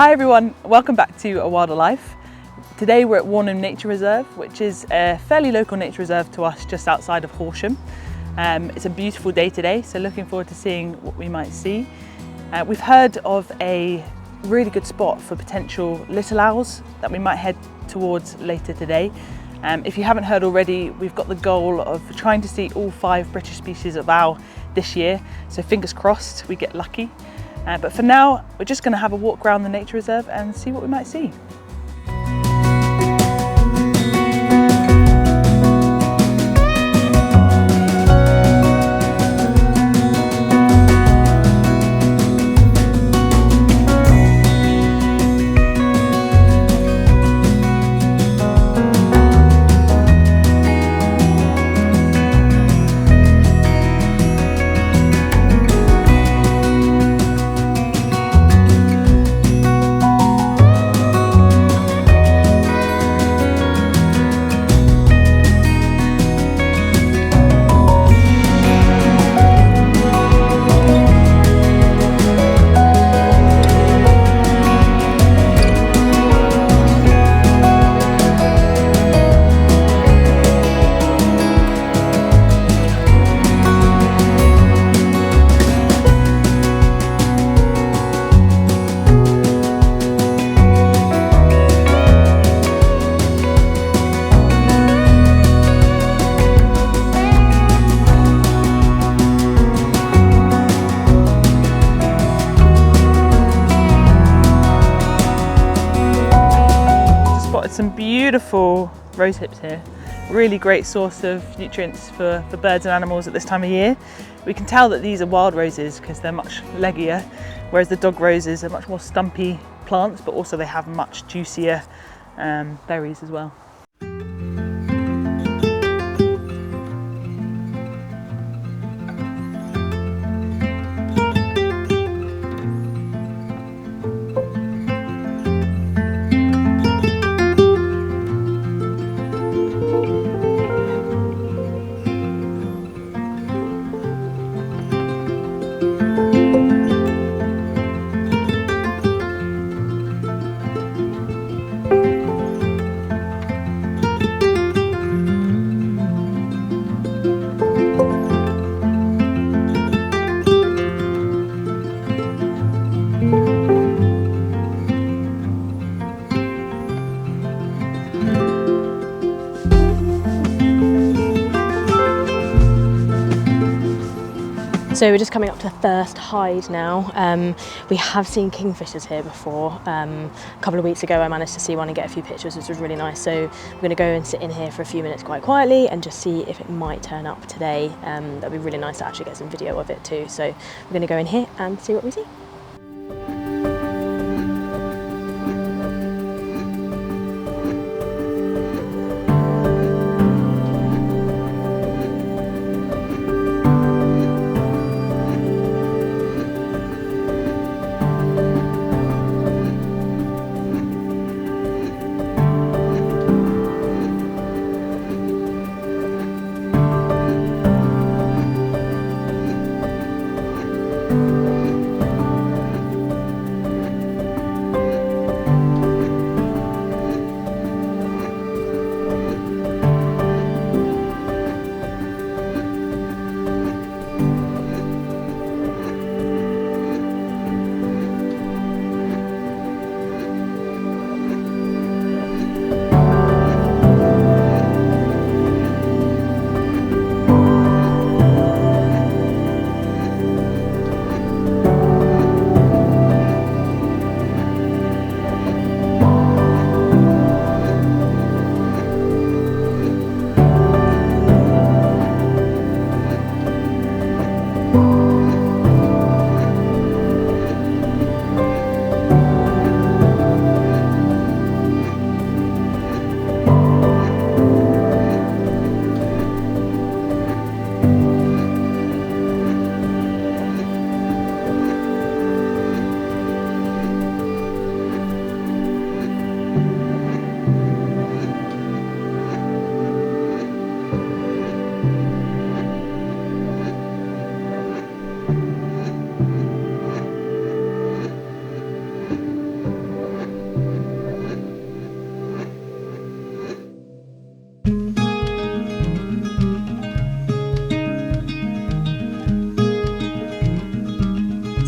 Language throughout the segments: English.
Hi everyone, welcome back to A Wilder Life. Today we're at Warnham Nature Reserve, which is a fairly local nature reserve to us just outside of Horsham. It's a beautiful day today, so looking forward to seeing what we might see. We've heard of a really good spot for potential little owls that we might head towards later today. If you haven't heard already, we've got the goal of trying to see all 5 British species of owl this year, so fingers crossed we get lucky. But for now, we're just going to have a walk around the nature reserve and see what we might see. Some beautiful rose hips here. Really great source of nutrients for birds and animals at this time of year. We can tell that these are wild roses because they're much leggier, whereas the dog roses are much more stumpy plants, but also they have much juicier berries as well. So we're just coming up to the first hide now. We have seen kingfishers here before. A couple of weeks ago I managed to see one and get a few pictures, which was really nice. So we're going to go and sit in here for a few minutes quite quietly and just see if it might turn up today. That'd be really nice to actually get some video of it too. So we're going to go in here and see what we see.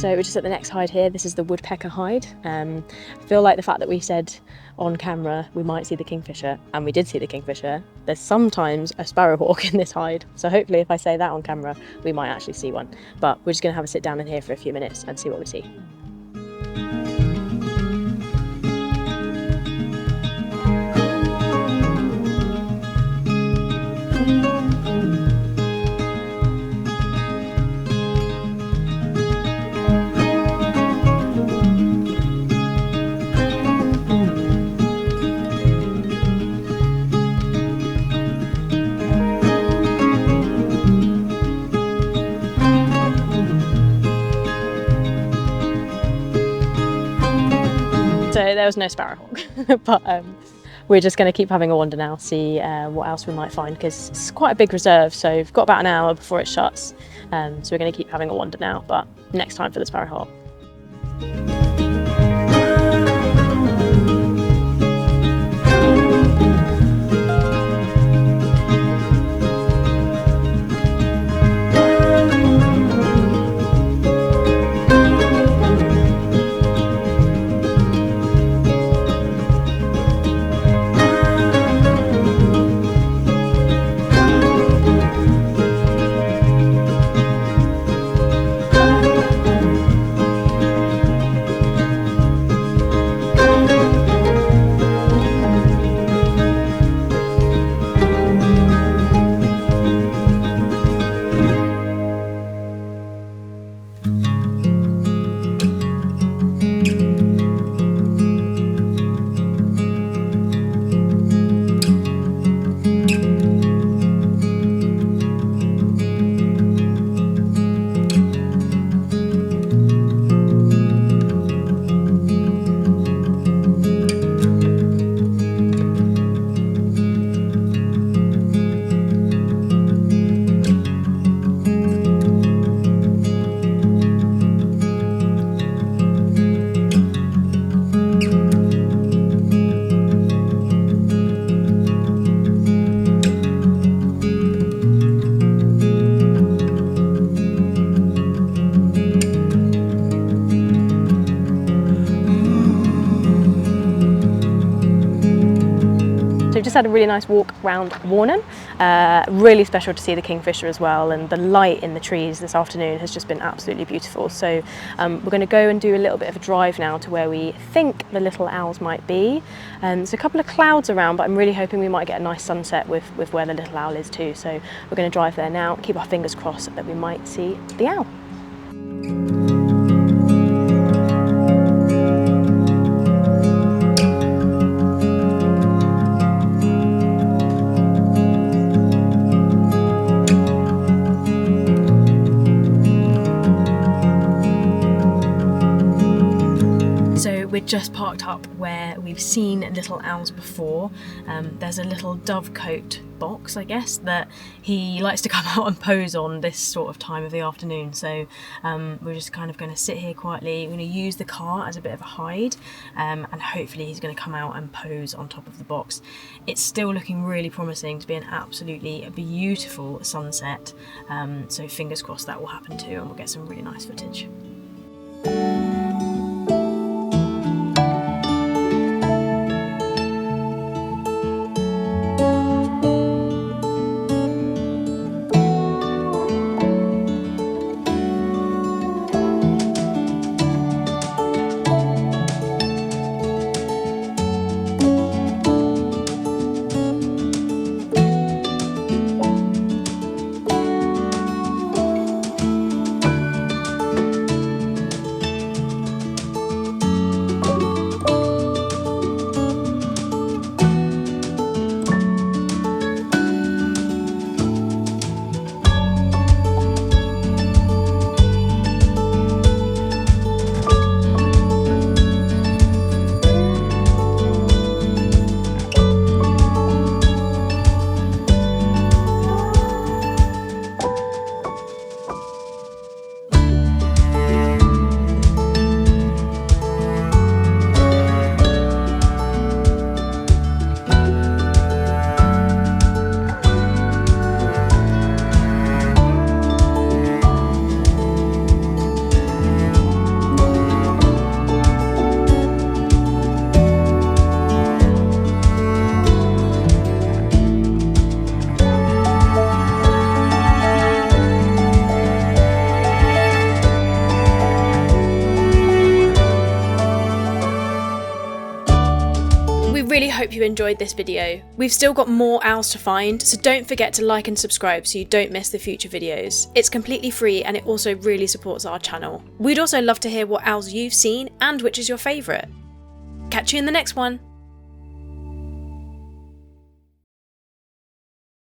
So we're just at the next hide here. This is the Woodpecker hide. I feel like the fact that we said on camera we might see the kingfisher, and we did see the kingfisher, there's sometimes a sparrowhawk in this hide. So hopefully if I say that on camera, we might actually see one. But we're just gonna have a sit down in here for a few minutes and see what we see. So there was no sparrowhawk, but we're just going to keep having a wander now, see what else we might find, because it's quite a big reserve, so we've got about an hour before it shuts. So we're going to keep having a wander now, but next time for the sparrowhawk. So we've just had a really nice walk around Warnham. Really special to see the kingfisher as well, and the light in the trees this afternoon has just been absolutely beautiful. So we're going to go and do a little bit of a drive now to where we think the little owls might be. There's a couple of clouds around, but I'm really hoping we might get a nice sunset with where the little owl is too. So we're going to drive there now, keep our fingers crossed that we might see the owl. We're just parked up where we've seen little owls before. There's a little dovecote box, I guess, that he likes to come out and pose on this sort of time of the afternoon. So we're just kind of going to sit here quietly. We're going to use the car as a bit of a hide, and hopefully he's going to come out and pose on top of the box. It's still looking really promising to be an absolutely beautiful sunset. So fingers crossed that will happen too, and we'll get some really nice footage. hope you enjoyed this video. We've still got more owls to find, so don't forget to like and subscribe so you don't miss the future videos. It's completely free and it also really supports our channel. We'd also love to hear what owls you've seen and which is your favourite. Catch you in the next one.